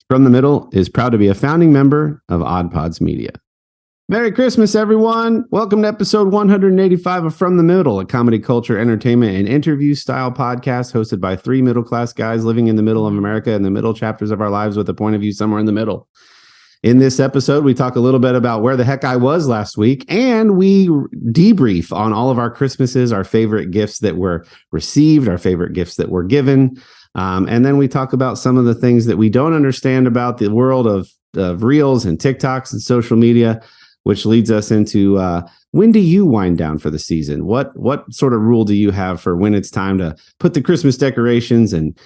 From the Middle is proud to be a founding member of Odd Pods Media. Merry Christmas, everyone. Welcome to episode 185 of From the Middle, a comedy, culture, entertainment, and interview style podcast hosted by three middle-class guys living in the middle of America in the middle chapters of our lives with a point of view somewhere in the middle. In this episode, we talk a little bit about where the heck I was last week, and we debrief on all of our Christmases, our favorite gifts that were received, our favorite gifts that were given. And then we talk about some of the things that we don't understand about the world of Reels and TikToks and social media, which leads us into when do you wind down for the season? What sort of rule do you have for when it's time to put the Christmas decorations and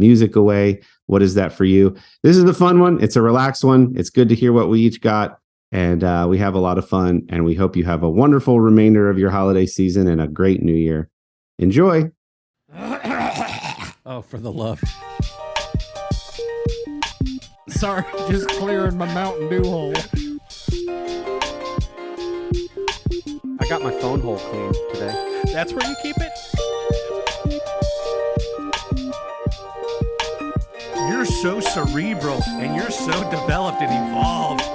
music away? What is that for you? This is the fun one. It's a relaxed one. It's good to hear what we each got. And we have a lot of fun. And we hope you have a wonderful remainder of your holiday season and a great new year. Enjoy. Oh, for the love. Sorry, just clearing my Mountain Dew hole. I got my phone hole cleaned today. That's where you keep it? You're so cerebral and you're so developed and evolved.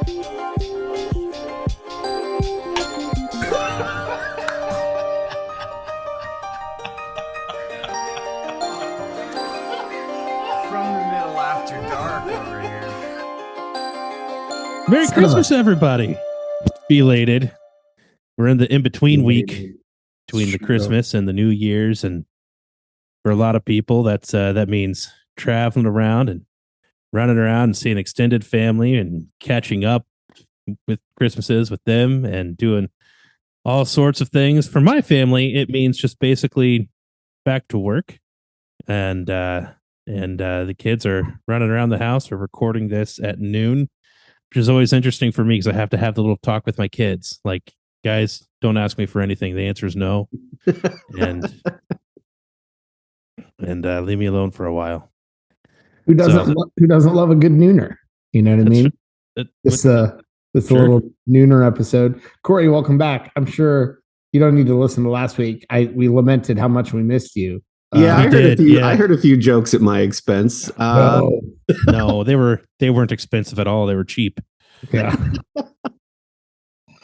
Merry Christmas, everybody. Belated. We're in the in-between week between the Christmas and the New Year's. And for a lot of people, that means traveling around and running around and seeing extended family and catching up with Christmases with them and doing all sorts of things. For my family, it means just basically back to work. And the kids are running around the house. We're recording this at noon, which is always interesting for me because I have to have the little talk with my kids. Like, guys, don't ask me for anything. The answer is no. and leave me alone for a while. Who doesn't love a good nooner? You know what I mean? This a little nooner episode. Corey, welcome back. I'm sure you don't need to listen to last week. We lamented how much we missed you. Yeah, I heard a few jokes at my expense. No, they weren't expensive at all. They were cheap. Yeah.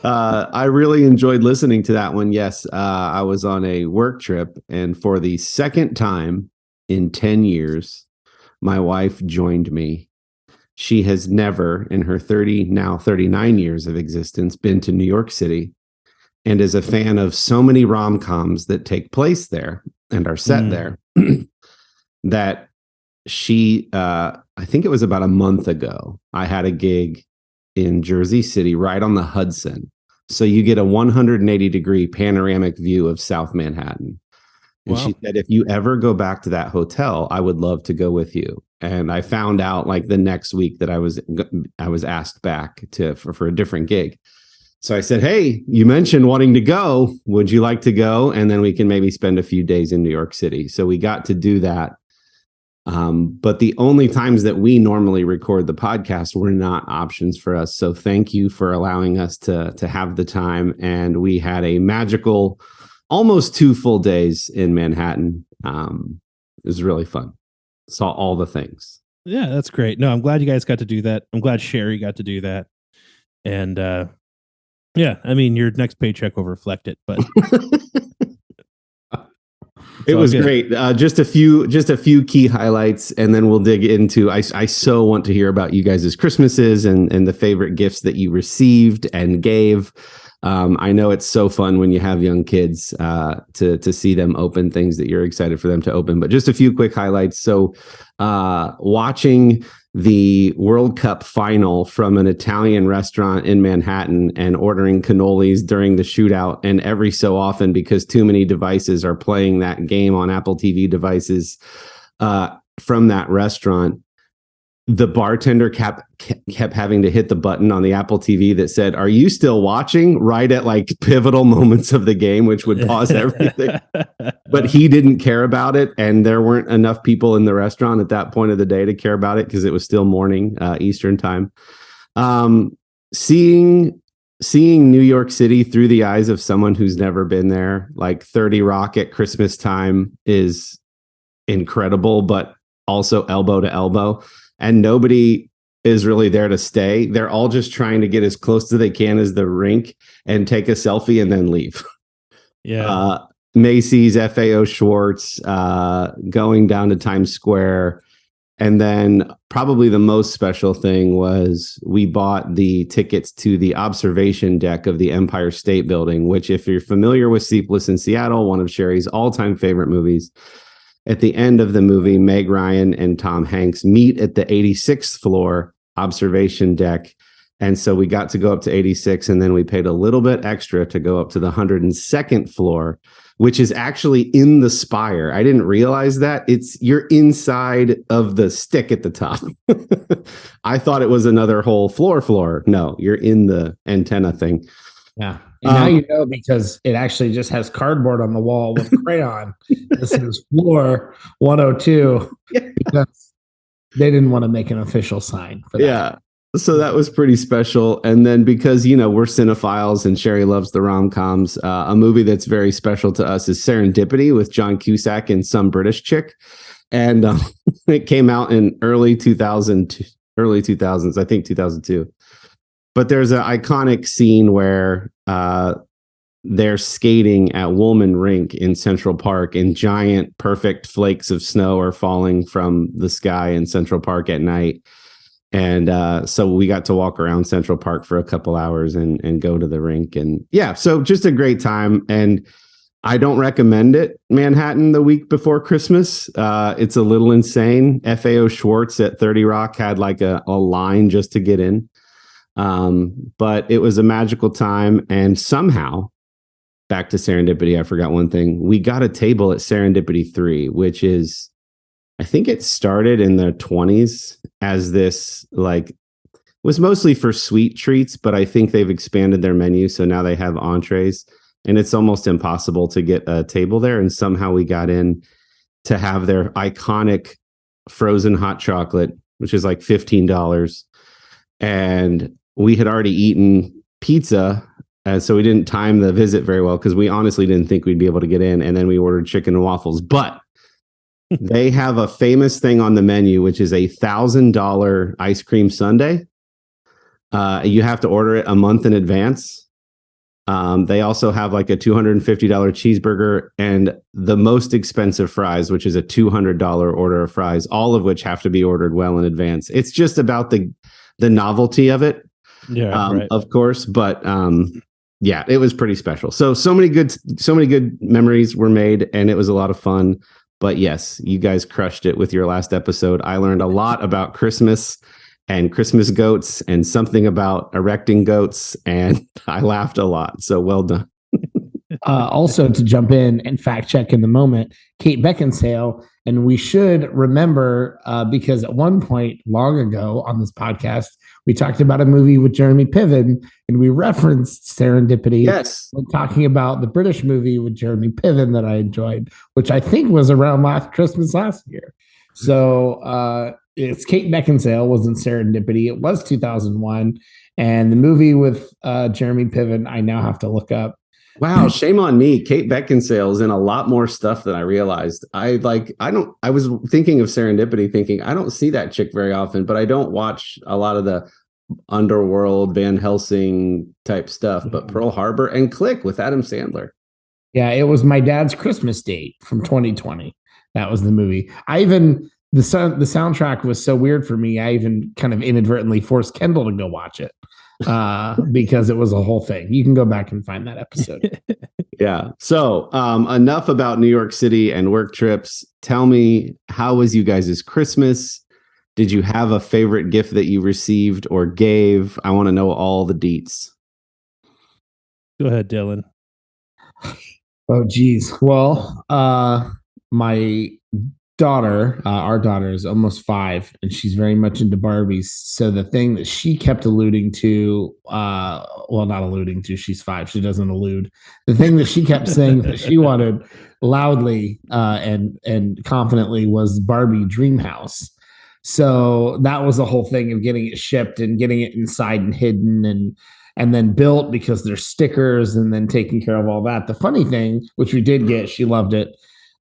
I really enjoyed listening to that one. Yes, I was on a work trip, and for the second time in 10 years, my wife joined me. She has never, in her 39 years of existence, been to New York City, and is a fan of so many rom-coms that take place there and are set there that she, I think it was about a month ago, I had a gig in Jersey City, right on the Hudson. So you get a 180-degree panoramic view of South Manhattan. And She said, if you ever go back to that hotel, I would love to go with you. And I found out like the next week that I was asked back for a different gig. So I said, hey, you mentioned wanting to go. Would you like to go? And then we can maybe spend a few days in New York City. So we got to do that. But the only times that we normally record the podcast were not options for us. So thank you for allowing us to have the time. And we had a magical, almost 2 full days in Manhattan. It was really fun. Saw all the things. Yeah, that's great. No, I'm glad you guys got to do that. I'm glad Sherry got to do that. And yeah, I mean, your next paycheck will reflect it, but it was great. Just a few key highlights, and then we'll dig into. I so want to hear about you guys' Christmases and the favorite gifts that you received and gave. I know it's so fun when you have young kids to see them open things that you're excited for them to open. But just a few quick highlights. So watching the World Cup final from an Italian restaurant in Manhattan and ordering cannolis during the shootout, and every so often, because too many devices are playing that game on Apple TV devices from that restaurant, the bartender kept having to hit the button on the Apple TV that said, "Are you still watching?" right at like pivotal moments of the game, which would pause everything. But he didn't care about it, and there weren't enough people in the restaurant at that point of the day to care about it because it was still morning Eastern time. Seeing New York City through the eyes of someone who's never been there, like 30 Rock at Christmas time, is incredible, but also elbow to elbow. and nobody is really there to stay. They're all just trying to get as close as they can as the rink and take a selfie and then leave. Yeah. Macy's, FAO Schwartz, going down to Times Square. And then probably the most special thing was we bought the tickets to the observation deck of the Empire State Building, which, if you're familiar with Sleepless in Seattle, one of Sherry's all-time favorite movies, at the end of the movie, Meg Ryan and Tom Hanks meet at the 86th floor observation deck. And so we got to go up to 86, and then we paid a little bit extra to go up to the 102nd floor, which is actually in the spire. I didn't realize that. You're inside of the stick at the top. I thought it was another whole floor. No, you're in the antenna thing. Yeah. And now you know, because it actually just has cardboard on the wall with crayon. This is floor 102 because they didn't want to make an official sign for that. Yeah. So that was pretty special. And then because, we're cinephiles and Sherry loves the rom-coms, a movie that's very special to us is Serendipity with John Cusack and some British chick. And it came out in early 2000s, I think 2002. But there's an iconic scene where they're skating at Woolman Rink in Central Park, and giant perfect flakes of snow are falling from the sky in Central Park at night. And so we got to walk around Central Park for a couple hours and go to the rink. And yeah, so just a great time. And I don't recommend it, Manhattan, the week before Christmas. It's a little insane. FAO Schwartz at 30 Rock had like a line just to get in. But it was a magical time. And somehow, back to Serendipity, I forgot one thing. We got a table at Serendipity 3, which is, I think it started in the 20s as this, was mostly for sweet treats, but I think they've expanded their menu. So now they have entrees, and it's almost impossible to get a table there. And somehow we got in to have their iconic frozen hot chocolate, which is like $15. And we had already eaten pizza. And so we didn't time the visit very well because we honestly didn't think we'd be able to get in. And then we ordered chicken and waffles. But they have a famous thing on the menu, which is a $1,000 ice cream sundae. You have to order it a month in advance. They also have like a $250 cheeseburger and the most expensive fries, which is a $200 order of fries, all of which have to be ordered well in advance. It's just about the novelty of it. Yeah, right. Of course. But yeah, it was pretty special. So many good memories were made, and it was a lot of fun. But yes, you guys crushed it with your last episode. I learned a lot about Christmas and Christmas goats and something about erecting goats, and I laughed a lot. So well done. Also, to jump in and fact check in the moment, Kate Beckinsale, and we should remember because at one point long ago on this podcast, we talked about a movie with Jeremy Piven, and we referenced Serendipity. Yes, when talking about the British movie with Jeremy Piven that I enjoyed, which I think was around Christmas last year. So it's Kate Beckinsale was in Serendipity. It was 2001, and the movie with Jeremy Piven I now have to look up. Wow, shame on me. Kate Beckinsale's in a lot more stuff than I realized. I was thinking of Serendipity thinking I don't see that chick very often, but I don't watch a lot of the underworld Van Helsing type stuff, but Pearl Harbor and Click with Adam Sandler. Yeah, it was my dad's Christmas date from 2020. That was the movie. The soundtrack was so weird for me. I even kind of inadvertently forced Kendall to go watch it. Because it was a whole thing. You can go back and find that episode. Yeah. So enough about New York City and work trips. Tell me, how was you guys' Christmas? Did you have a favorite gift that you received or gave? I want to know all the deets. Go ahead, Dylan. Oh, geez. Well, my daughter, our daughter is almost 5, and she's very much into Barbies. So the thing that she kept alluding to, well, not alluding to, she's 5, she doesn't allude. The thing that she kept saying that she wanted loudly and confidently was Barbie Dreamhouse. So that was the whole thing of getting it shipped and getting it inside and hidden and then built because there's stickers and then taking care of all that. The funny thing, which we did get, she loved it.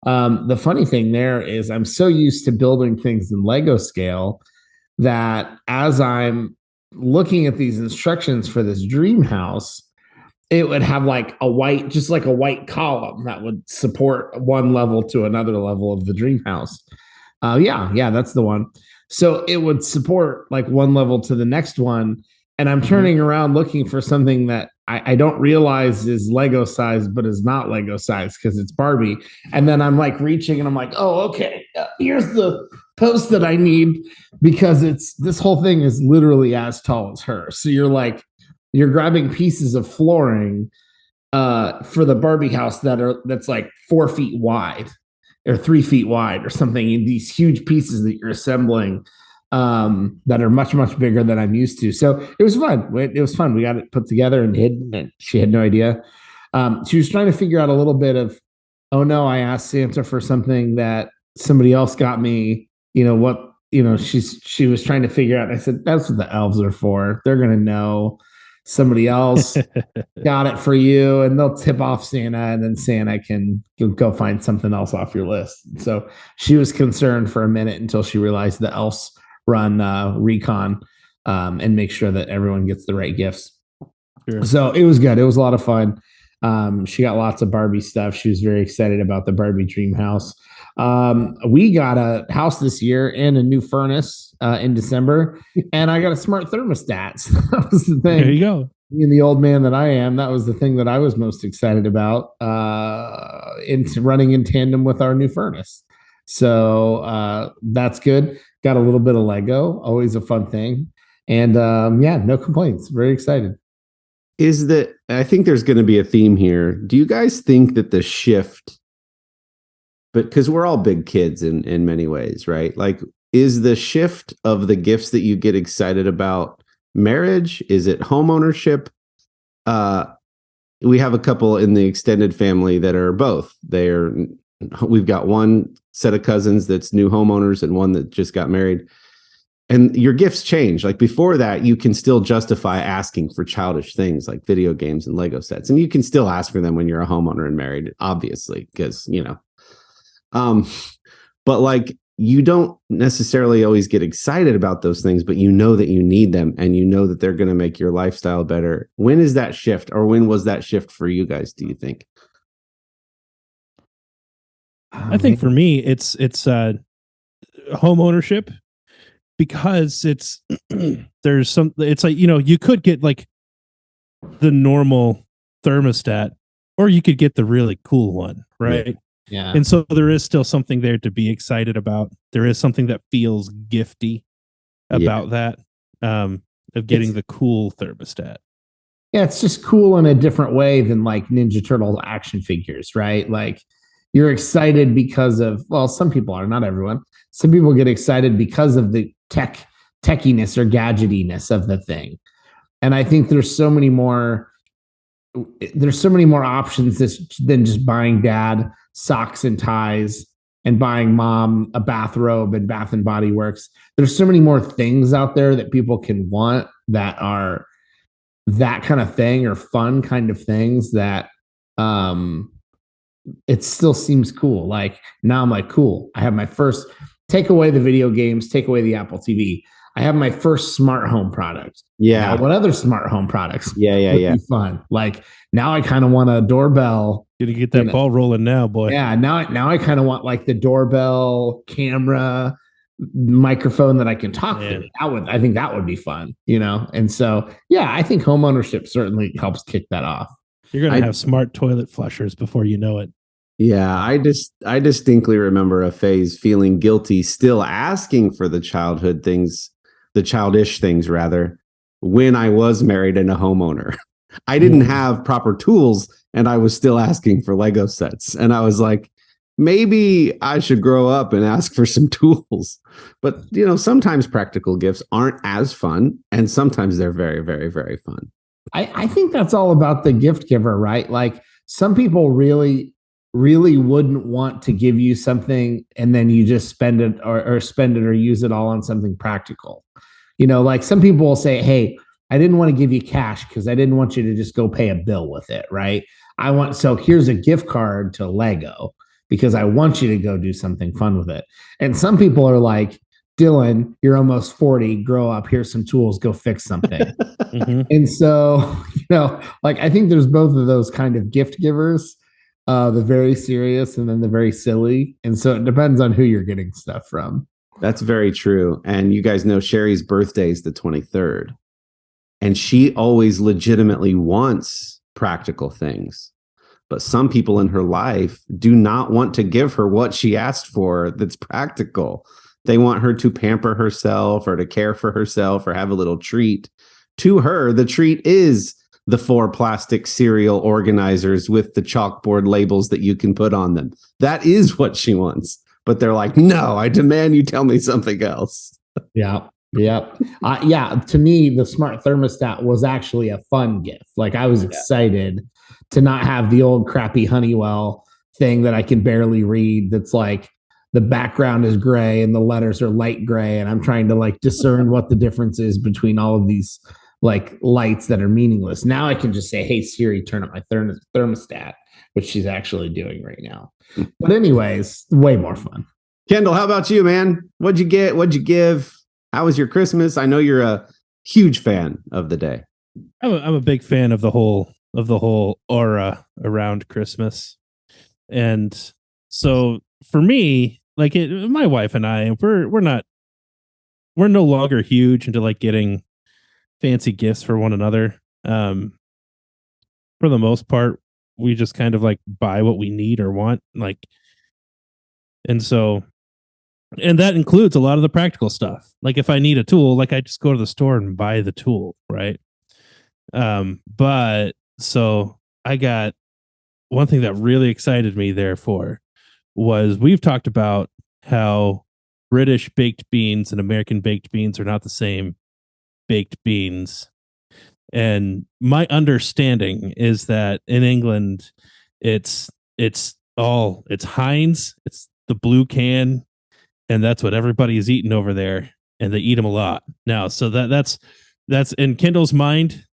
The funny thing there is I'm so used to building things in Lego scale that as I'm looking at these instructions for this dream house, it would have like a white column that would support one level to another level of the dream house. Yeah, that's the one. So it would support like one level to the next one. And I'm turning around looking for something that I don't realize is Lego size, but is not Lego size because it's Barbie. And then I'm like reaching and I'm like, oh, okay, here's the post that I need because this whole thing is literally as tall as her. So you're grabbing pieces of flooring for the Barbie house that's like 4 feet wide or 3 feet wide or something. These huge pieces that you're assembling that are much, much bigger than I'm used to. So it was fun. It was fun. We got it put together and hidden, and she had no idea. She was trying to figure out a little bit of, oh no, I asked Santa for something that somebody else got me. She was trying to figure out. I said, that's what the elves are for. They're going to know somebody else got it for you, and they'll tip off Santa, and then Santa can go find something else off your list. So she was concerned for a minute until she realized the elves run recon and make sure that everyone gets the right gifts. Sure. So it was good. It was a lot of fun. She got lots of Barbie stuff. She was very excited about the Barbie dream house. We got a house this year and a new furnace in December, and I got a smart thermostat. So that was the thing. There you go. Being the old man that I am, that was the thing that I was most excited about into running in tandem with our new furnace. So that's good. Got a little bit of Lego, always a fun thing. And no complaints. Very excited. I think there's going to be a theme here. Do you guys think that the shift, but because we're all big kids in many ways, right? Like, is the shift of the gifts that you get excited about marriage? Is it home ownership? We have a couple in the extended family that are both. We've got one set of cousins that's new homeowners and one that just got married. And your gifts change. Like before that, you can still justify asking for childish things like video games and Lego sets. And you can still ask for them when you're a homeowner and married, obviously, because, but like you don't necessarily always get excited about those things, but you know that you need them and you know that they're going to make your lifestyle better. When is that shift, or when was that shift for you guys, do you think? I think for me, it's home ownership, because it's like, you could get like the normal thermostat, or you could get the really cool one, right? Yeah. And so there is still something there to be excited about. There is something that feels gifty about that, of getting the cool thermostat. Yeah, it's just cool in a different way than like Ninja Turtle action figures, right? Like you're excited because of, well, some people are, not everyone. Some people get excited because of the techiness or gadgetiness of the thing. And I think there's so many more options than just buying dad socks and ties and buying mom a bathrobe and Bath and Body Works. There's so many more things out there that people can want that are that kind of thing, or fun kind of things that it still seems cool. Like now I'm like, cool, I have my first, take away the video games, take away the Apple TV, I have my first smart home product. Yeah. Now, what other smart home products? Yeah. Be fun. Like now I kind of want a doorbell. Gonna get that ball rolling now, boy. Yeah. Now I kind of want like the doorbell camera microphone that I can talk to. I think that would be fun, And so, yeah, I think home ownership certainly helps kick that off. You're going to have smart toilet flushers before you know it. Yeah, I distinctly remember a phase feeling guilty still asking for the childish things rather, when I was married and a homeowner. I didn't have proper tools and I was still asking for Lego sets. And I was like, maybe I should grow up and ask for some tools. But, sometimes practical gifts aren't as fun, and sometimes they're very, very, very fun. I think that's all about the gift giver, right? Like some people really, really wouldn't want to give you something and then you just spend it or use it all on something practical. Like some people will say, hey, I didn't want to give you cash because I didn't want you to just go pay a bill with it, right? So here's a gift card to Lego because I want you to go do something fun with it. And some people are like, Dylan, you're almost 40, grow up, here's some tools, go fix something. And so, like I think there's both of those kind of gift givers, the very serious and then the very silly. And so it depends on who you're getting stuff from. That's very true. And you guys know Sherry's birthday is the 23rd. And she always legitimately wants practical things. But some people in her life do not want to give her what she asked for that's practical. They want her to pamper herself or to care for herself or have a little treat. To her, the treat is the 4 plastic cereal organizers with the chalkboard labels that you can put on them. That is what she wants. But they're like, no, I demand you tell me something else. Yeah. Yeah. To me, the smart thermostat was actually a fun gift. Like I was excited to not have the old crappy Honeywell thing that I can barely read. That's like the background is gray and the letters are light gray. And I'm trying to like discern what the difference is between all of these like lights that are meaningless. Now I can just say, hey, Siri, turn up my thermostat, which she's actually doing right now. But anyways, way more fun. Kendall, how about you, man? What'd you get? What'd you give? How was your Christmas? I know you're a huge fan of the day. I'm a big fan of the whole aura around Christmas. And so for me, like my wife and I, we're no longer huge into like getting fancy gifts for one another. For the most part, we just kind of like buy what we need or want, like, and that includes a lot of the practical stuff. Like if I need a tool, like I just go to the store and buy the tool, right? But so I got one thing that really excited me therefore was we've talked about how British baked beans and American baked beans are not the same baked beans. And my understanding is that in England, it's Heinz, it's the blue can, and that's what everybody is eating over there, and they eat them a lot now. So that's in Kendall's mind.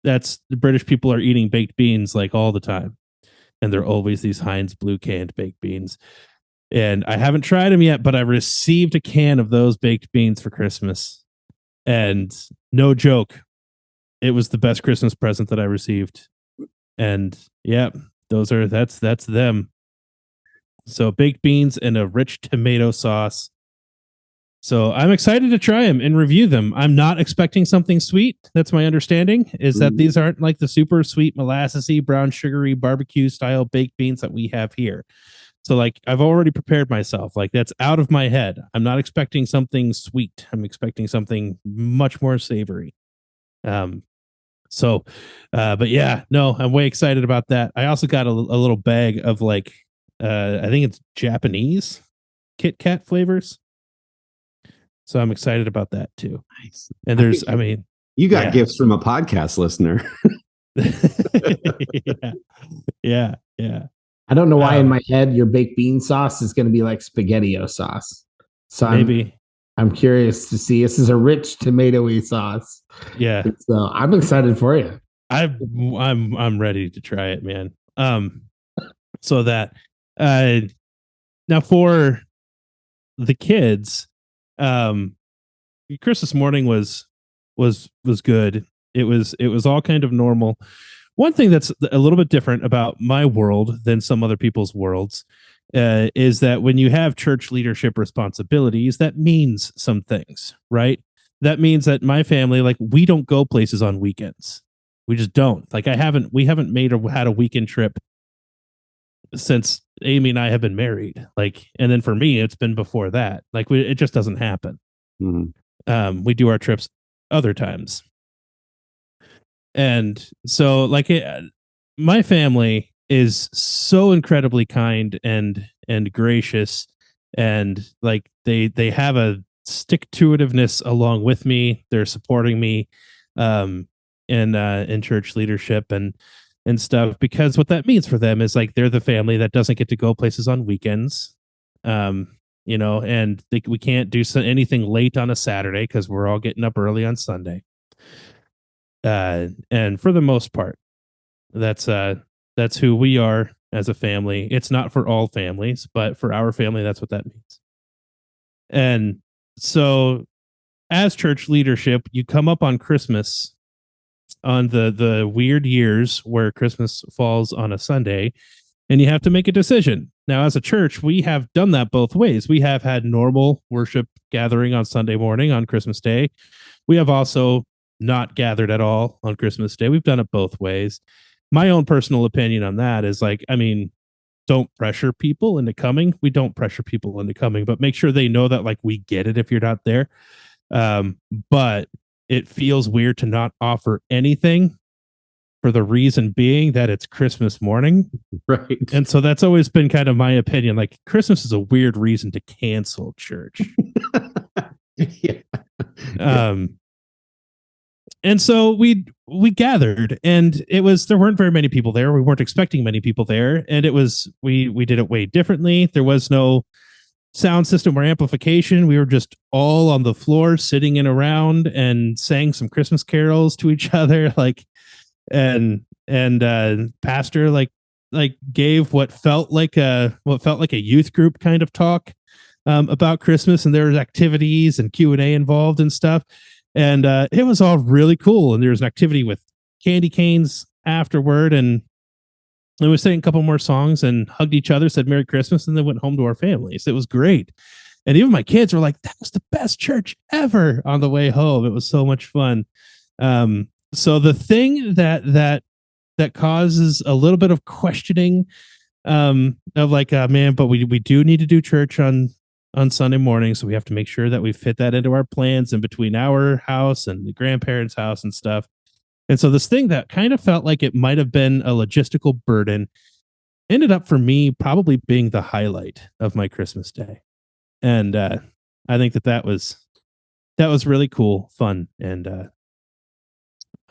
That's the British people are eating baked beans like all the time, and they're always these Heinz blue canned baked beans. And I haven't tried them yet, but I received a can of those baked beans for Christmas, and no joke, it was the best Christmas present that I received. And yeah, that's them. So baked beans and a rich tomato sauce. So I'm excited to try them and review them. I'm not expecting something sweet. That's my understanding, is that these aren't like the super sweet molassesy, brown sugary barbecue style baked beans that we have here. So like I've already prepared myself. Like that's out of my head. I'm not expecting something sweet. I'm expecting something much more savory. But yeah, no, I'm way excited about that. I also got a little bag of like, I think it's Japanese Kit Kat flavors. So I'm excited about that too. Nice. And there's, I mean, you got gifts from a podcast listener. Yeah. I don't know why in my head your baked bean sauce is going to be like SpaghettiO sauce. So maybe I'm curious to see. This is a rich tomatoey sauce. Yeah. So I'm excited for you. I'm ready to try it, man. So that now for the kids, Christmas morning was good. It was all kind of normal. One thing that's a little bit different about my world than some other people's worlds is that when you have church leadership responsibilities, that means some things, right? That means that my family, like, we don't go places on weekends. We just don't. Like, we haven't had a weekend trip since Amy and I have been married. Like, and then for me, it's been before that. Like, it just doesn't happen. Mm-hmm. We do our trips other times. And so, like, my family is so incredibly kind and gracious, and like they have a stick-to-itiveness along with me. They're supporting me in church leadership and stuff, because what that means for them is like they're the family that doesn't get to go places on weekends, and we can't do anything late on a Saturday because we're all getting up early on Sunday. And for the most part, that's who we are as a family. It's not for all families, but for our family, that's what that means. And so as church leadership, you come up on Christmas on the weird years where Christmas falls on a Sunday, and you have to make a decision. Now, as a church, we have done that both ways. We have had normal worship gathering on Sunday morning on Christmas Day. We have also not gathered at all on Christmas Day. We've done it both ways. My own personal opinion on that is like, I mean, don't pressure people into coming. We don't pressure people into coming, but make sure they know that like we get it if you're not there. But it feels weird to not offer anything for the reason being that it's Christmas morning. Right. And so that's always been kind of my opinion. Like Christmas is a weird reason to cancel church. Yeah. And so we gathered, and there weren't very many people there. We weren't expecting many people there, and it was we did it way differently. There was no sound system or amplification. We were just all on the floor sitting in around and sang some Christmas carols to each other, like and pastor like gave what felt like a youth group kind of talk about Christmas, and there was activities and Q&A involved and stuff. And it was all really cool. And there was an activity with candy canes afterward. And we sang a couple more songs and hugged each other, said Merry Christmas, and then went home to our families. It was great. And even my kids were like, that was the best church ever on the way home. It was so much fun. So the thing that causes a little bit of questioning of like, man, but we do need to do church on Sunday morning, so we have to make sure that we fit that into our plans in between our house and the grandparents' house and stuff. And so this thing that kind of felt like it might have been a logistical burden ended up for me probably being the highlight of my Christmas day. And I think that was really cool, fun, and I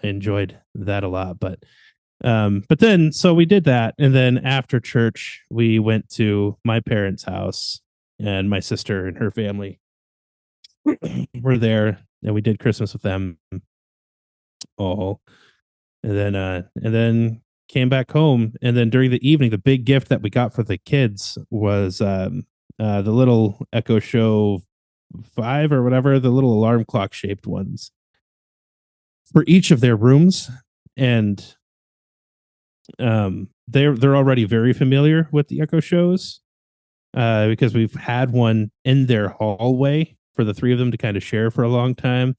enjoyed that a lot. But then so we did that, and then after church we went to my parents' house, and my sister and her family were there, and we did Christmas with them all. And then came back home. And then during the evening, the big gift that we got for the kids was the little Echo Show 5 or whatever, the little alarm clock shaped ones for each of their rooms. And they're already very familiar with the Echo Shows. Because we've had one in their hallway for the three of them to kind of share for a long time.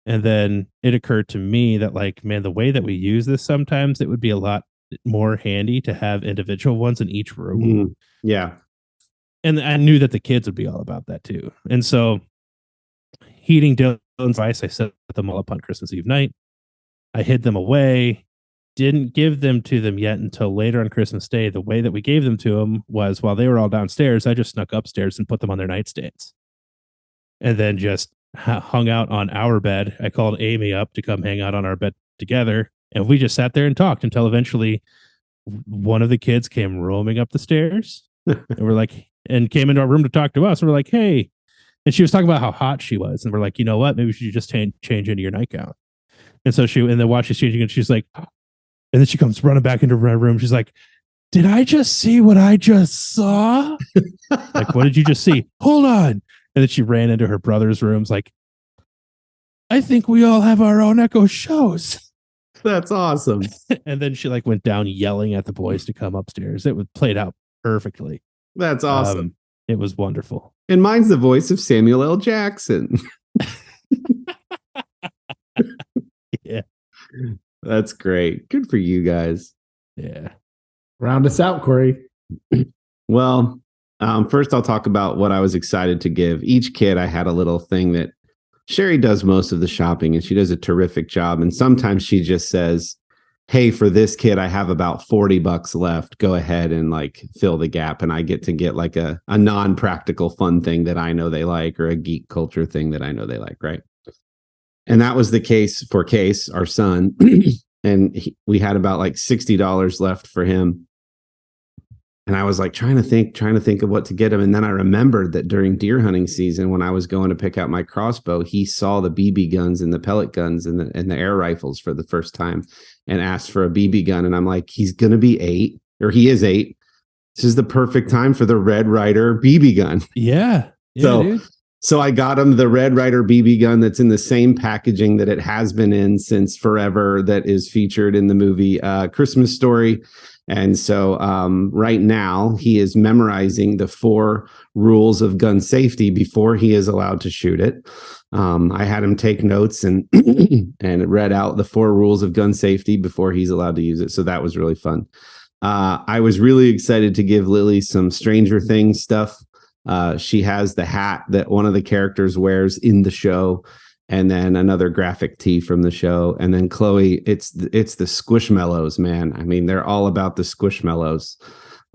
And then it occurred to me that like, man, the way that we use this, sometimes it would be a lot more handy to have individual ones in each room. Yeah. And I knew that the kids would be all about that too. And so heeding Dylan's advice, I set them all up on Christmas Eve night. I hid them away. Didn't give them to them yet until later on Christmas Day. The way that we gave them to them was while they were all downstairs, I just snuck upstairs and put them on their nightstands, and then just hung out on our bed. I called Amy up to come hang out on our bed together, and we just sat there and talked until eventually one of the kids came roaming up the stairs and came into our room to talk to us. And we're like, hey, and she was talking about how hot she was, and we're like, you know what? Maybe we should just change into your nightgown. And so and then while she's changing it, she's like, and then she comes running back into my room. She's like, did I just see what I just saw? Like, what did you just see? Hold on. And then she ran into her brother's rooms like, I think we all have our own Echo Shows. That's awesome. And then she like went down yelling at the boys to come upstairs. It was played out perfectly. That's awesome. It was wonderful. And mine's the voice of Samuel L. Jackson. Yeah. That's great. Good for you guys. Yeah. Round us out, Corey. Well, first I'll talk about what I was excited to give. Each kid, I had a little thing that Sherry does most of the shopping, and she does a terrific job. And sometimes she just says, hey, for this kid, I have about $40 left. Go ahead and like fill the gap. And I get to get like a non-practical fun thing that I know they like, or a geek culture thing that I know they like. Right. And that was the case for Case, our son. And we had about like $60 left for him. And I was like trying to think of what to get him. And then I remembered that during deer hunting season, when I was going to pick out my crossbow, he saw the BB guns and the pellet guns and the air rifles for the first time and asked for a BB gun. And I'm like, he's going to be 8, or he is 8. This is the perfect time for the Red Ryder BB gun. Yeah. So dude. So I got him the Red Ryder BB gun that's in the same packaging that it has been in since forever, that is featured in the movie Christmas Story. And so right now he is memorizing the 4 rules of gun safety before he is allowed to shoot it. I had him take notes and and read out the 4 rules of gun safety before he's allowed to use it. So that was really fun. I was really excited to give Lily some Stranger Things stuff. She has the hat that one of the characters wears in the show, and then another graphic tee from the show. And then Chloe, it's the Squishmallows, man. I mean, they're all about the Squishmallows.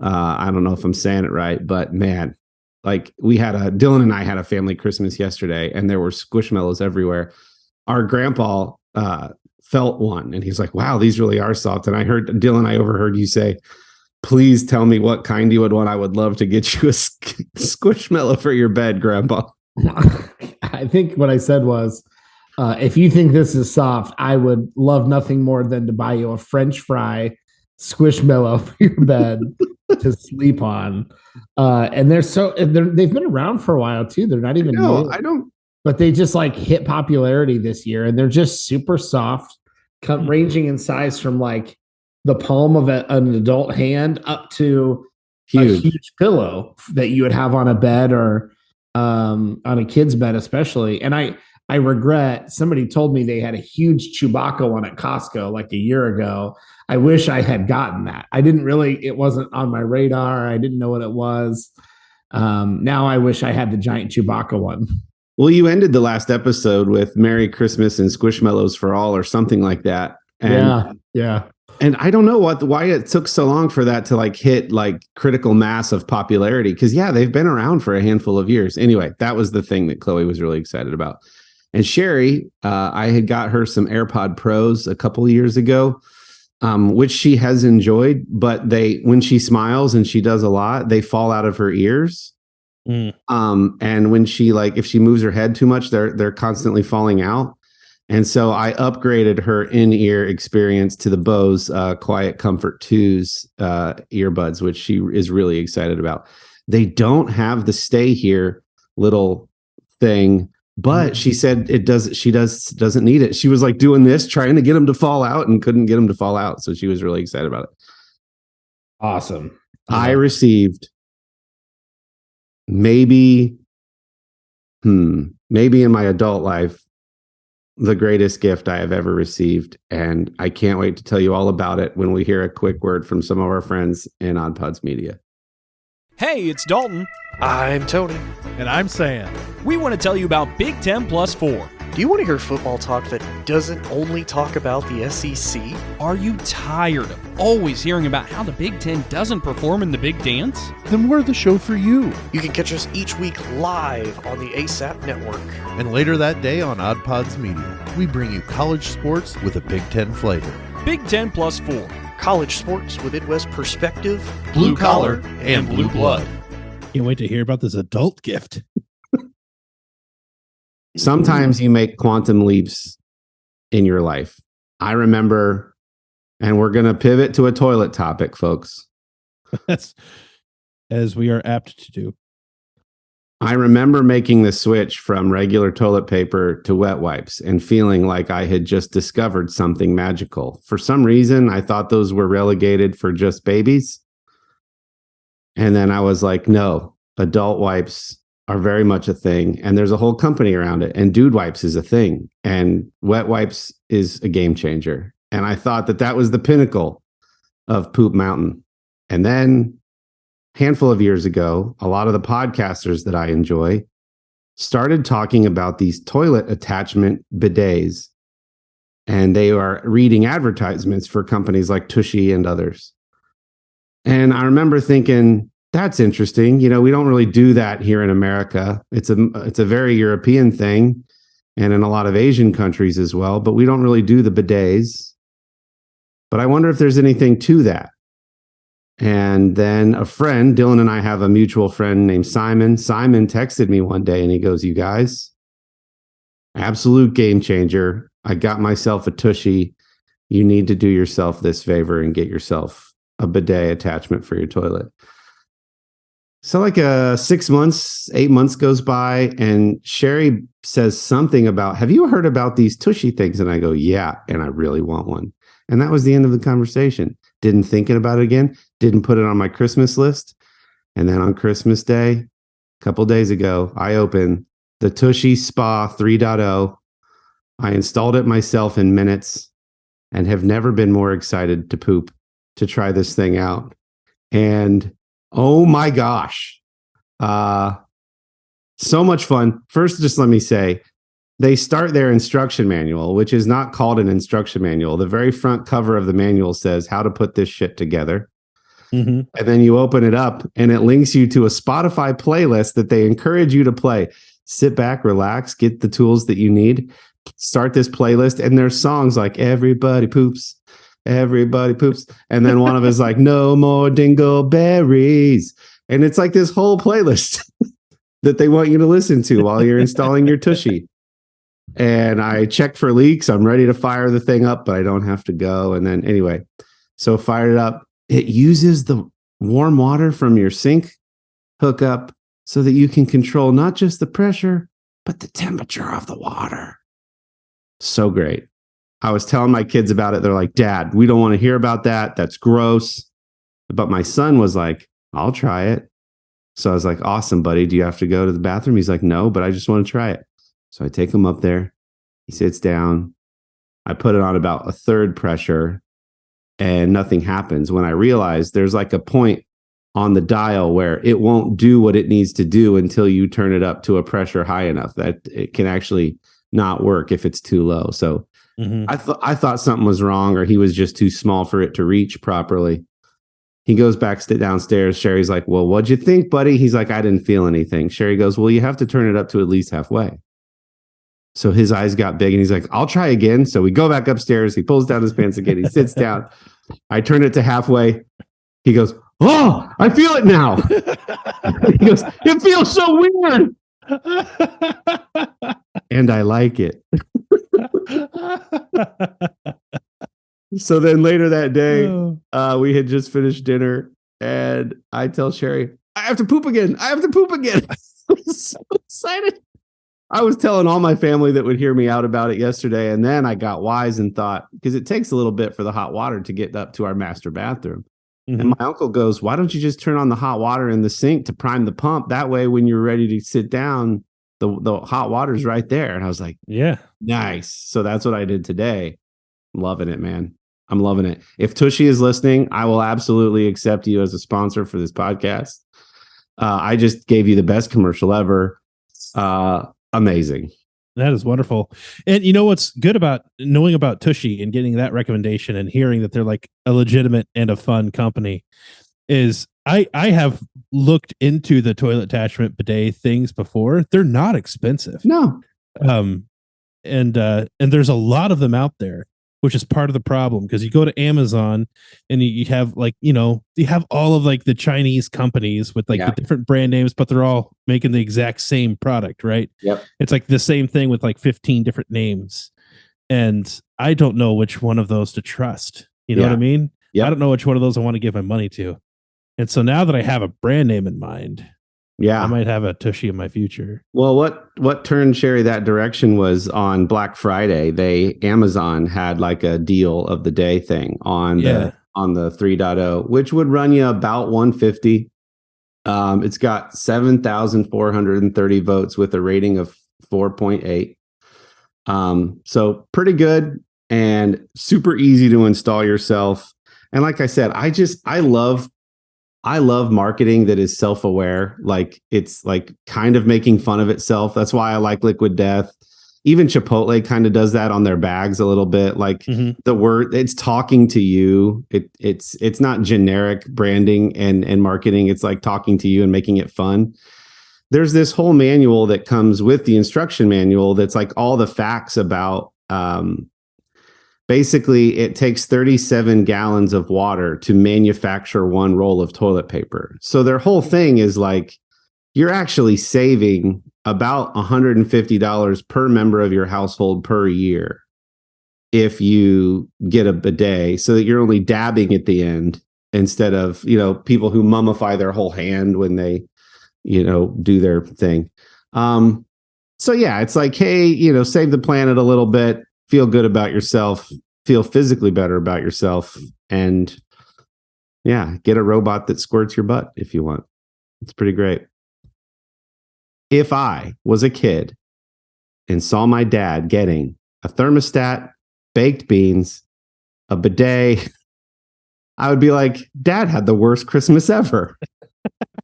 I don't know if I'm saying it right, but man, like Dylan and I had a family Christmas yesterday, and there were Squishmallows everywhere. Our grandpa felt one, and he's like, "Wow, these really are soft." And I overheard you say, "Please tell me what kind you would want. I would love to get you a Squishmallow for your bed, Grandpa." I think what I said was, if you think this is soft, I would love nothing more than to buy you a French fry Squishmallow for your bed to sleep on. And they've been around for a while too. They're not even new. I don't. But they just like hit popularity this year, and they're just super soft, ranging in size from like the palm of an adult hand up to a huge pillow that you would have on a bed or on a kid's bed, especially. And I regret, somebody told me they had a huge Chewbacca one at Costco like a year ago. I wish I had gotten that. It wasn't on my radar. I didn't know what it was. Now I wish I had the giant Chewbacca one. Well, you ended the last episode with Merry Christmas and Squishmallows for all or something like that. And, yeah. And I don't know why it took so long for that to like hit like critical mass of popularity. Because they've been around for a handful of years. Anyway, that was the thing that Chloe was really excited about. And Sherry, I had got her some AirPod Pros a couple of years ago, which she has enjoyed. But when she smiles, and she does a lot, they fall out of her ears. And when she if she moves her head too much, they're constantly falling out. And so I upgraded her in-ear experience to the Bose Quiet Comfort 2's earbuds, which she is really excited about. They don't have the stay here little thing, but she said she doesn't need it. She was like doing this, trying to get them to fall out, and couldn't get them to fall out. So she was really excited about it. Awesome. I received maybe in my adult life, the greatest gift I have ever received. And I can't wait to tell you all about it when we hear a quick word from some of our friends in Odd Pods Media. Hey, it's Dalton. I'm Tony. And I'm Sam. We want to tell you about Big Ten Plus 4. Do you want to hear football talk that doesn't only talk about the SEC? Are you tired of always hearing about how the Big Ten doesn't perform in the Big Dance? Then we're the show for you. You can catch us each week live on the ASAP network. And later that day on Odd Pods Media, we bring you college sports with a Big Ten flavor. Big Ten Plus 4. College sports with Midwest perspective, blue collar, and blue blood. Can't wait to hear about this adult gift. Sometimes you make quantum leaps in your life. I remember, and we're going to pivot to a toilet topic, folks. That's as we are apt to do. I remember making the switch from regular toilet paper to wet wipes and feeling like I had just discovered something magical. For some reason, I thought those were relegated for just babies. And then I was like, no, adult wipes are very much a thing. And there's a whole company around it. And dude wipes is a thing. And wet wipes is a game changer. And I thought that was the pinnacle of Poop Mountain. And then handful of years ago, a lot of the podcasters that I enjoy started talking about these toilet attachment bidets, and they are reading advertisements for companies like Tushy and others. And I remember thinking, that's interesting. You know, we don't really do that here in America. It's a very European thing, and in a lot of Asian countries as well, but we don't really do the bidets. But I wonder if there's anything to that. And then a friend, Dylan and I have a mutual friend named Simon. Simon texted me one day and he goes, you guys, absolute game changer. I got myself a Tushy. You need to do yourself this favor and get yourself a bidet attachment for your toilet. So like 6 months, 8 months goes by, and Sherry says something about, have you heard about these Tushy things? And I go, yeah, and I really want one. And that was the end of the conversation. Didn't think about it again. Didn't put it on my Christmas list. And then on Christmas Day, a couple days ago, I opened the Tushy Spa 3.0. I installed it myself in minutes and have never been more excited to poop to try this thing out. And oh my gosh. So much fun. First, just let me say, they start their instruction manual, which is not called an instruction manual. The very front cover of the manual says how to put this shit together. Mm-hmm. And then you open it up and it links you to a Spotify playlist that they encourage you to play. Sit back, relax, get the tools that you need, start this playlist. And there's songs like Everybody Poops. Everybody poops. And then one of us like, no more dingleberries. And it's like this whole playlist that they want you to listen to while you're installing your Tushy. And I checked for leaks. I'm ready to fire the thing up, but I don't have to go. And then anyway, so fired it up. It uses the warm water from your sink hookup so that you can control not just the pressure, but the temperature of the water. So great. I was telling my kids about it. They're like, Dad, we don't want to hear about that. That's gross. But my son was like, I'll try it. So I was like, awesome, buddy. Do you have to go to the bathroom? He's like, no, but I just want to try it. So I take him up there. He sits down. I put it on about a third pressure and nothing happens. When I realized there's like a point on the dial where it won't do what it needs to do until you turn it up to a pressure high enough that it can actually not work if it's too low. So I thought something was wrong, or he was just too small for it to reach properly. He goes back downstairs. Sherry's like, well, what'd you think, buddy? He's like, I didn't feel anything. Sherry goes, well, you have to turn it up to at least halfway. So his eyes got big and he's like, I'll try again. So we go back upstairs. He pulls down his pants again. He sits down. I turn it to halfway. He goes, oh, I feel it now. He goes, it feels so weird. And I like it. So then later that day, we had just finished dinner and I tell Sherry, I have to poop again. I have to poop again. I was so excited. I was telling all my family that would hear me out about it yesterday. And then I got wise and thought, because it takes a little bit for the hot water to get up to our master bathroom. Mm-hmm. And my uncle goes, why don't you just turn on the hot water in the sink to prime the pump? That way, when you're ready to sit down, the hot water's right there. And I was like, yeah, nice. So that's what I did today. I'm loving it, man. I'm loving it. If Tushy is listening, I will absolutely accept you as a sponsor for this podcast. I just gave you the best commercial ever. Amazing. That is wonderful. And you know what's good about knowing about Tushy and getting that recommendation and hearing that they're like a legitimate and a fun company is I have looked into the toilet attachment bidet things before. They're not expensive. No. And there's a lot of them out there, which is part of the problem, because you go to Amazon and you have like, you have all of like the Chinese companies with like the different brand names, but they're all making the exact same product, right? Yep. It's like the same thing with like 15 different names. And I don't know which one of those to trust. You know what I mean? Yep. I don't know which one of those I want to give my money to. And so now that I have a brand name in mind, I might have a Tushy in my future. Well, what turned Sherry that direction was on Black Friday. Amazon had like a deal of the day thing on the 3.0, which would run you about $150. It's got 7,430 votes with a rating of 4.8. So pretty good and super easy to install yourself. And like I said, I love marketing that is self-aware. Like it's like kind of making fun of itself. That's why I like Liquid Death. Even Chipotle kind of does that on their bags a little bit. Like the word, it's talking to you. It's not generic branding and marketing. It's like talking to you and making it fun. There's this whole manual that comes with the instruction manual that's like all the facts about basically, it takes 37 gallons of water to manufacture one roll of toilet paper. So their whole thing is like, you're actually saving about $150 per member of your household per year if you get a bidet, so that you're only dabbing at the end instead of, people who mummify their whole hand when they do their thing. So yeah, it's like, hey, save the planet a little bit, feel good about yourself, feel physically better about yourself, and yeah, get a robot that squirts your butt if you want. It's pretty great. If I was a kid and saw my dad getting a thermostat, baked beans, a bidet, I would be like, Dad had the worst Christmas ever.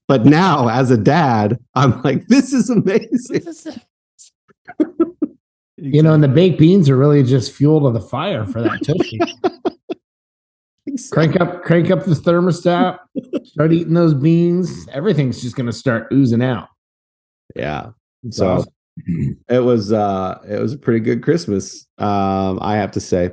But now, as a dad, I'm like, this is amazing. And the baked beans are really just fuel to the fire for that Tushy. Exactly. Crank up the thermostat, start eating those beans. Everything's just going to start oozing out. Yeah. It's so awesome. it was a pretty good Christmas, I have to say.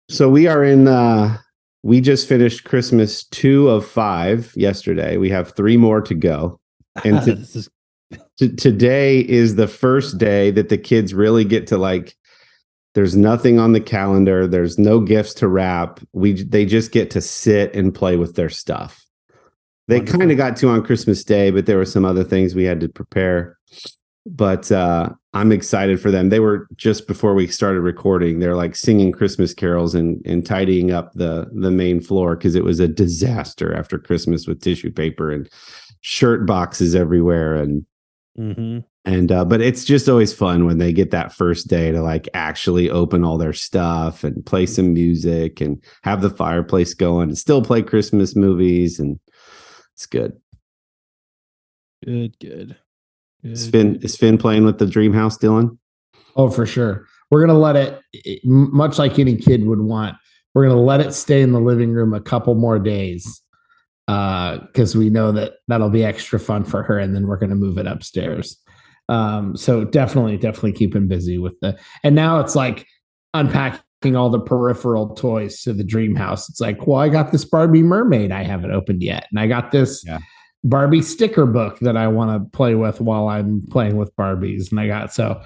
So we just finished Christmas 2 of 5 yesterday. We have 3 more to go. And today is the first day that the kids really get to there's nothing on the calendar. There's no gifts to wrap. They just get to sit and play with their stuff. They kind of got to on Christmas Day, but there were some other things we had to prepare. But I'm excited for them. They were, just before we started recording, they're singing Christmas carols and tidying up the main floor because it was a disaster after Christmas with tissue paper and shirt boxes everywhere. And but it's just always fun when they get that first day to actually open all their stuff and play some music and have the fireplace going and still play Christmas movies, and it's good. Good. Is Finn playing with the dream house, Dylan? Oh, for sure. We're going to let it, much like any kid would want, we're going to let it stay in the living room a couple more days because we know that'll be extra fun for her, and then we're going to move it upstairs. So definitely keep him busy with and now it's unpacking all the peripheral toys to the dream house. It's well, I got this Barbie mermaid I haven't opened yet, and I got this Barbie sticker book that I want to play with while I'm playing with Barbies. And so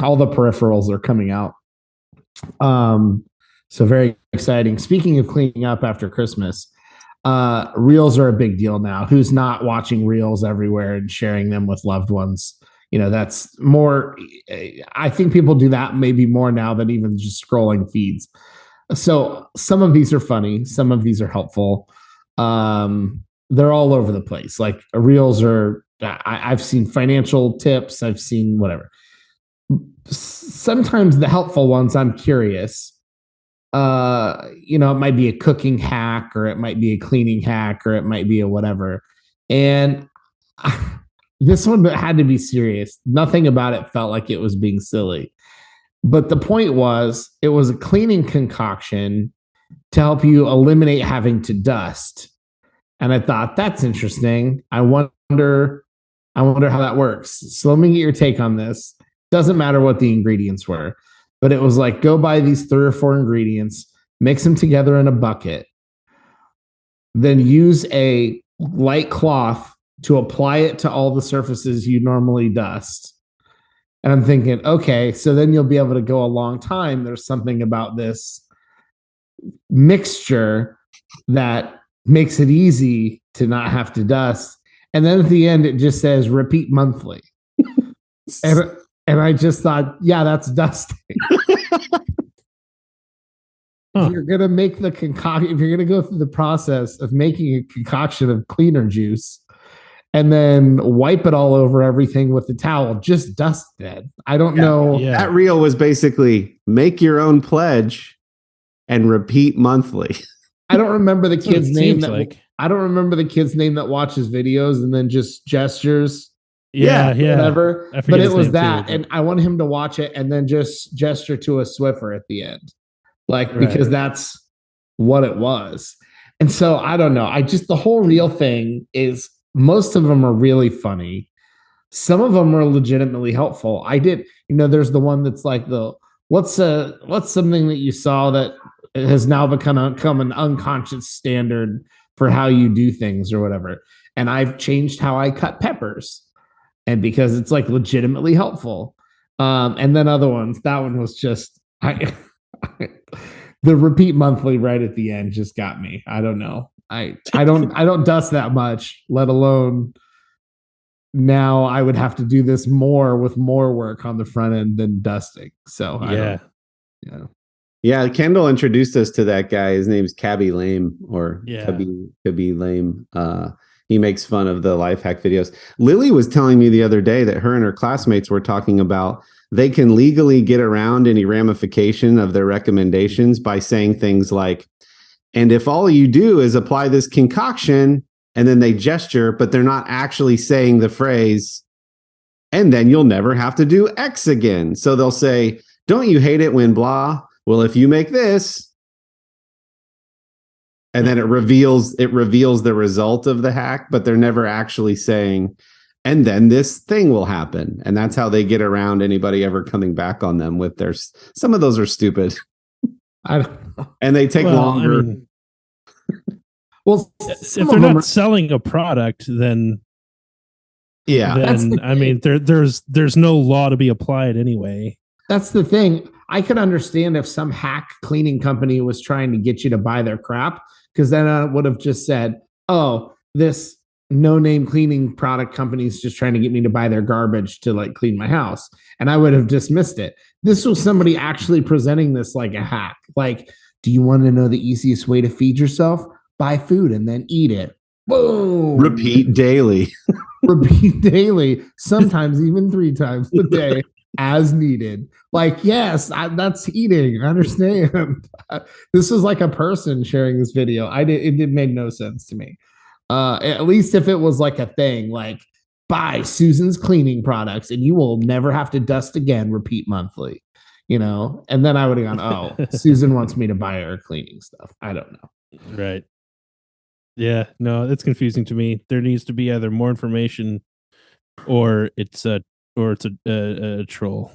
all the peripherals are coming out. So very exciting. Speaking of cleaning up after Christmas, reels are a big deal now. Who's not watching reels everywhere and sharing them with loved ones? That's more, I think people do that maybe more now than even just scrolling feeds. So some of these are funny. Some of these are helpful. They're all over the place. Reels are, I've seen financial tips. I've seen whatever. Sometimes the helpful ones, I'm curious. It might be a cooking hack, or it might be a cleaning hack, or it might be a whatever. And this one had to be serious. Nothing about it felt like it was being silly. But the point was, it was a cleaning concoction to help you eliminate having to dust. And I thought, that's interesting. I wonder how that works. So let me get your take on this. Doesn't matter what the ingredients were, but it was go buy these 3 or 4 ingredients, mix them together in a bucket, then use a light cloth to apply it to all the surfaces you normally dust. And I'm thinking, okay, so then you'll be able to go a long time. There's something about this mixture that makes it easy to not have to dust. And then at the end, it just says repeat monthly. And I just thought, yeah, that's dusting. If you're going to make the concoction, if you're going to go through the process of making a concoction of cleaner juice and then wipe it all over everything with the towel, just dust it. I don't know. Yeah. That reel was basically make your own pledge and repeat monthly. I don't remember the kid's name. I don't remember the kid's name that watches videos and then just gestures. Whatever. But it was that, and I want him to watch it and then just gesture to a Swiffer at the end, because that's what it was. And so I don't know. The whole reel thing is, most of them are really funny. Some of them are legitimately helpful. There's the one that's what's something that you saw that has now become an unconscious standard for how you do things or whatever. And I've changed how I cut peppers. And because it's legitimately helpful. And then other ones, that one was just, the repeat monthly right at the end just got me. I don't know. I don't dust that much, let alone now I would have to do this more with more work on the front end than dusting. So Yeah, Kendall introduced us to that guy. His name's Cabby Lame or Cabby Lame. He makes fun of the life hack videos. Lily was telling me the other day that her and her classmates were talking about they can legally get around any ramification of their recommendations by saying things like, and if all you do is apply this concoction, and then they gesture, but they're not actually saying the phrase, and then you'll never have to do X again. So they'll say, don't you hate it when blah? Well, if you make this, and then it reveals the result of the hack, but they're never actually saying, and then this thing will happen. And that's how they get around anybody ever coming back on them with their, some of those are stupid. And they take longer. I mean, well, if they're not selling a product, then I mean, there's no law to be applied anyway. That's the thing. I could understand if some hack cleaning company was trying to get you to buy their crap, because then I would have just said, oh, this no-name cleaning product company is just trying to get me to buy their garbage to like clean my house. And I would have dismissed it. This was somebody actually presenting this like a hack. Like, do you want to know the easiest way to feed yourself? Buy food and then eat it. Boom. Repeat daily. Repeat daily, sometimes even 3 times a day as needed. Like, yes, that's eating. I understand. This was like a person sharing this video. It made no sense to me. At least if it was like a thing, like buy Susan's cleaning products and you will never have to dust again, repeat monthly, and then I would have gone, oh, Susan wants me to buy her cleaning stuff. I don't know. Right. Yeah, no, it's confusing to me. There needs to be either more information or it's a troll.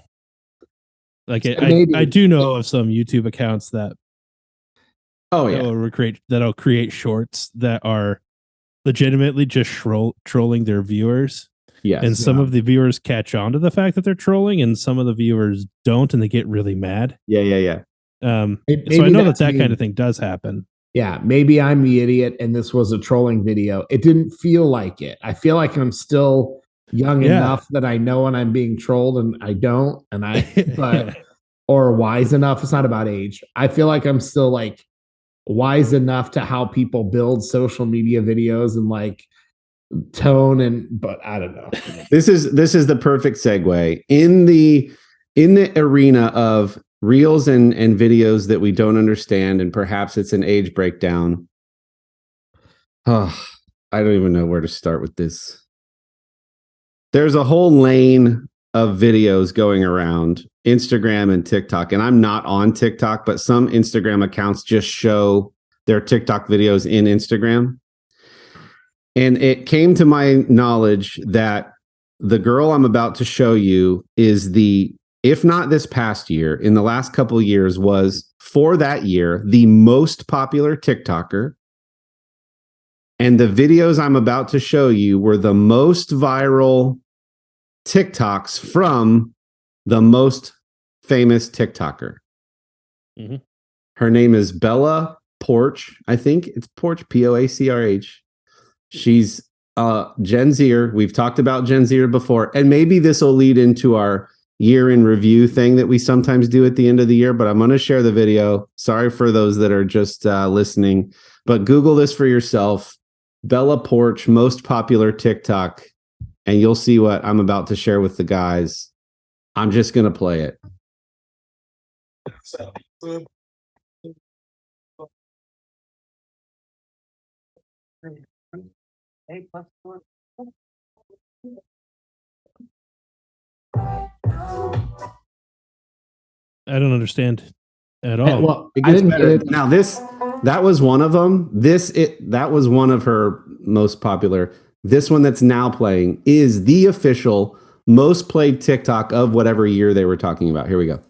Like I do know of some YouTube accounts that that'll create shorts that are legitimately just trolling their viewers. Yes. And some of the viewers catch on to the fact that they're trolling and some of the viewers don't, and they get really mad. Yeah. So I know that kind of thing does happen. Yeah, maybe I'm the idiot and this was a trolling video. It didn't feel like it. I feel like I'm still young enough that I know when I'm being trolled and I don't, or wise enough. It's not about age. I feel like I'm still like wise enough to how people build social media videos and like tone but I don't know. This is the perfect segue in the arena of reels and videos that we don't understand, and perhaps it's an age breakdown. Oh, I don't even know where to start with this. There's a whole lane of videos going around Instagram and TikTok, and I'm not on TikTok, but some Instagram accounts just show their TikTok videos in Instagram. And it came to my knowledge that the girl I'm about to show you is if not this past year, in the last couple of years, was for that year the most popular TikToker. And the videos I'm about to show you were the most viral TikToks from the most famous TikToker. Mm-hmm. Her name is Bella Porch. I think it's Porch, Poacrh. She's Gen Zer. We've talked about Gen Zer before, and maybe this will lead into our year in review thing that we sometimes do at the end of the year, but I'm going to share the video. Sorry for those that are just listening, but Google this for yourself. Bella Porch, most popular TikTok, and you'll see what I'm about to share with the guys. I'm just going to play it. I don't understand at all. Well, I didn't get it. Now that was one of them. That was one of her most popular. This one that's now playing is the official most played TikTok of whatever year they were talking about. Here we go.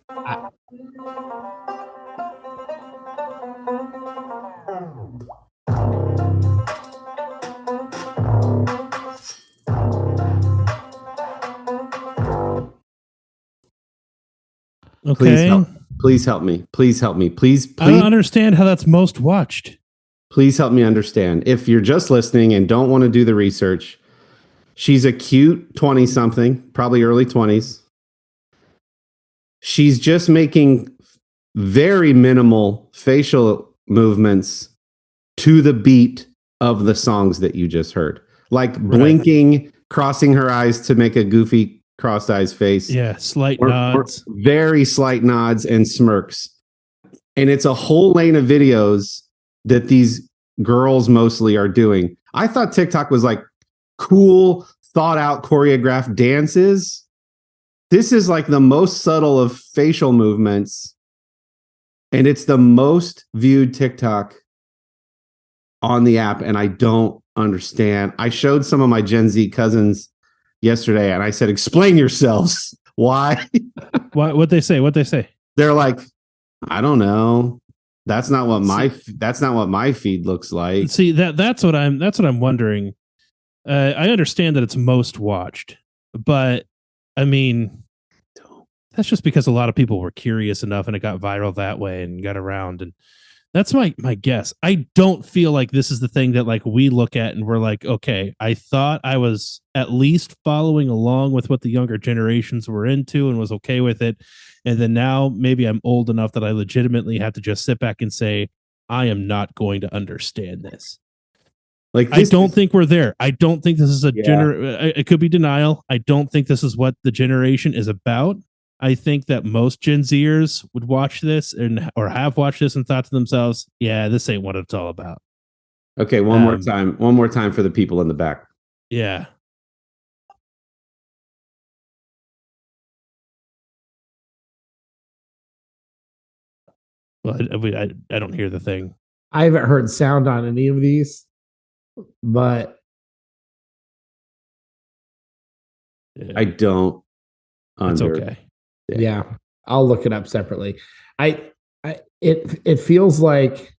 Okay. Please help me. Please help me. Please. I don't understand how that's most watched. please help me understand. If you're just listening and don't want to do the research, she's a cute 20-something, probably early 20s. She's just making very minimal facial movements to the beat of the songs that you just heard. Like blinking, crossing her eyes to make a goofy crossed eyes face. Yeah, slight nods. Very slight nods and smirks. And it's a whole lane of videos that these girls mostly are doing. I thought TikTok was like cool, thought out, choreographed dances. This is like the most subtle of facial movements. And it's the most viewed TikTok on the app. And I don't understand. I showed some of my Gen Z cousins yesterday and I said, explain yourselves. Why? What they say? What they say? They're like, I don't know. That's not what my feed looks like. See, that's what I'm wondering. I understand that it's most watched, but I mean, that's just because a lot of people were curious enough and it got viral that way and got around. And that's my guess. I don't feel like this is the thing that like we look at and we're like, okay, I thought I was at least following along with what the younger generations were into and was okay with it. And then now maybe I'm old enough that I legitimately have to just sit back and say, I am not going to understand this. Like, I don't think we're there. I don't think this is it could be denial. I don't think this is what the generation is about. I think that most Gen Zers would watch this or have watched this and thought to themselves, yeah, this ain't what it's all about. Okay, one more time. One more time for the people in the back. Yeah. Well, I don't hear the thing. I haven't heard sound on any of these, but I don't. It's okay. Yeah, I'll look it up separately. It feels like,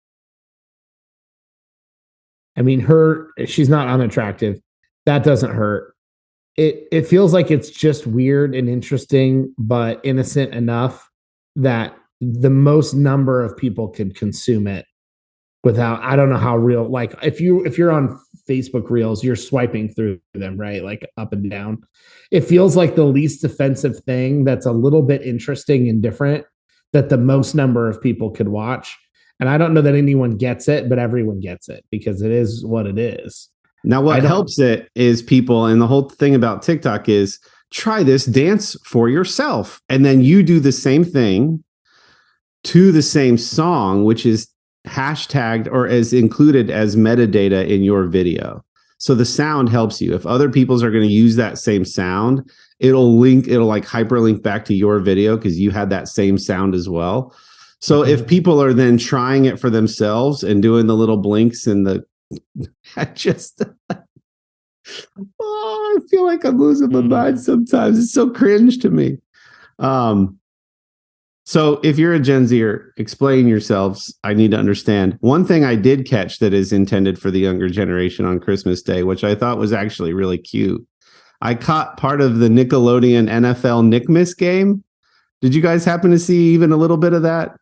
I mean, she's not unattractive. That doesn't hurt. It feels like it's just weird and interesting, but innocent enough that the most number of people could consume it without, I don't know how real, like if you're on Facebook Reels, you're swiping through them, right? Like up and down. It feels like the least offensive thing that's a little bit interesting and different that the most number of people could watch. And I don't know that anyone gets it, but everyone gets it because it is what it is. Now, what helps it is people, and the whole thing about TikTok is try this dance for yourself. And then you do the same thing to the same song, which is hashtagged or is included as metadata in your video. So the sound helps you. If other people's are going to use that same sound, it'll like hyperlink back to your video because you had that same sound as well. So if people are then trying it for themselves and doing the little blinks and I feel like I'm losing my mind sometimes. It's so cringe to me. So if you're a Gen Zer, explain yourselves. I need to understand. One thing I did catch that is intended for the younger generation on Christmas Day, which I thought was actually really cute. I caught part of the Nickelodeon NFL Nickmas game. Did you guys happen to see even a little bit of that?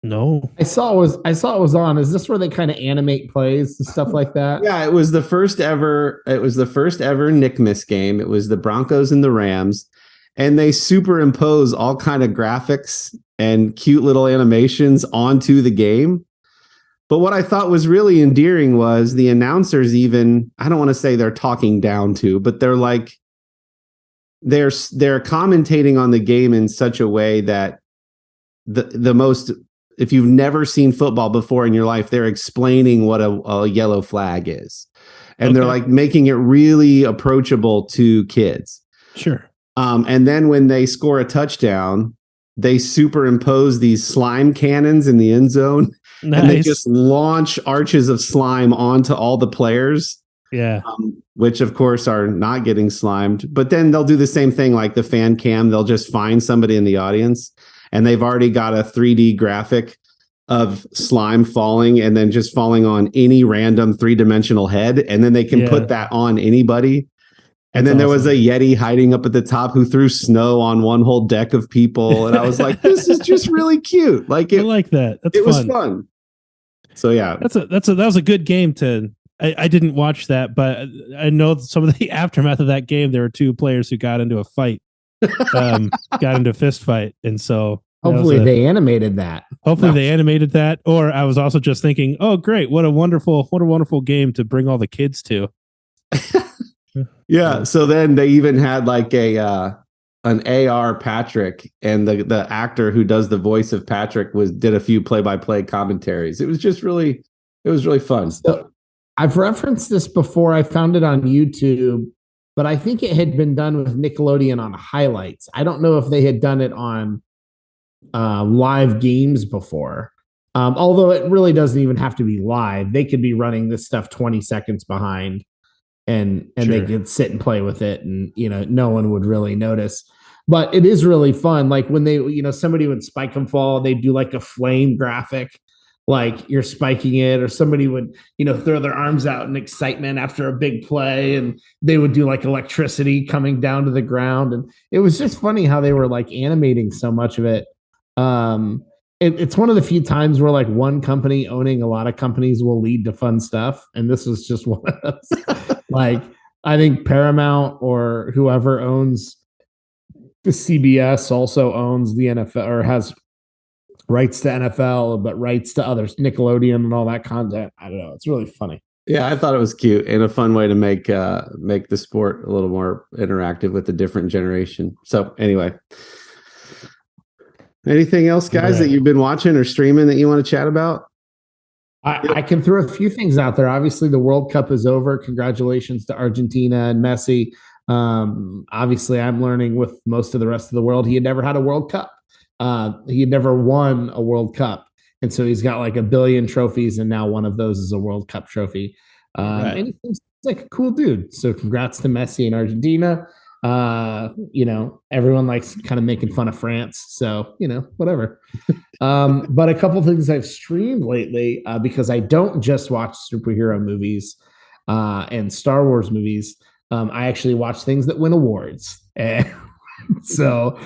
No. I saw it was on. Is this where they kind of animate plays and stuff like that? Yeah, it was the first ever Nickmas game. It was the Broncos and the Rams. And they superimpose all kind of graphics and cute little animations onto the game. But what I thought was really endearing was the announcers even, I don't want to say they're talking down to, but they're like, they're commentating on the game in such a way that the most, if you've never seen football before in your life, they're explaining what a yellow flag is. And they're like making it really approachable to kids. Sure. And then when they score a touchdown, they superimpose these slime cannons in the end zone. Nice. And they just launch arches of slime onto all the players. Yeah. Which, of course, are not getting slimed. But then they'll do the same thing like the fan cam. They'll just find somebody in the audience and they've already got a 3D graphic of slime falling and then just falling on any random 3-dimensional head. And then they can put that on anybody. And then there was a Yeti hiding up at the top who threw snow on one whole deck of people. And I was like, this is just really cute. Like I like that. That's fun. Was fun. So yeah, that was a good game to. I didn't watch that, but I know some of the aftermath of that game. There were two players who got into a fight, got into a fist fight, and so hopefully they animated that. Hopefully they animated that. Or I was also just thinking, oh great, what a wonderful game to bring all the kids to. Yeah. So then they even had like an AR Patrick, and the actor who does the voice of Patrick did a few play-by-play commentaries. It was really fun. So I've referenced this before. I found it on YouTube, but I think it had been done with Nickelodeon on highlights. I don't know if they had done it on live games before. Although it really doesn't even have to be live. They could be running this stuff 20 seconds behind, and sure, they could sit and play with it, and no one would really notice. But it is really fun. Like when they, somebody would spike and fall, they'd do like a flame graphic, like you're spiking it, or somebody would, throw their arms out in excitement after a big play, and they would do like electricity coming down to the ground. And it was just funny how they were like animating so much of it. It's one of the few times where like one company owning a lot of companies will lead to fun stuff. And this was just one of those. Like, I think Paramount or whoever owns the CBS also owns the NFL, or has rights to NFL, but rights to others, Nickelodeon and all that content. I don't know. It's really funny. Yeah, I thought it was cute and a fun way to make the sport a little more interactive with the different generation. So anyway, anything else, guys, that you've been watching or streaming that you want to chat about? I can throw a few things out there. Obviously, the World Cup is over. Congratulations to Argentina and Messi. Obviously, I'm learning with most of the rest of the world, he had never had a World Cup. He had never won a World Cup. And so he's got like 1 billion trophies, and now one of those is a World Cup trophy. Right. And he seems like a cool dude. So congrats to Messi in Argentina. Everyone likes kind of making fun of France. So, whatever. But a couple things I've streamed lately, because I don't just watch superhero movies and Star Wars movies. I actually watch things that win awards. And so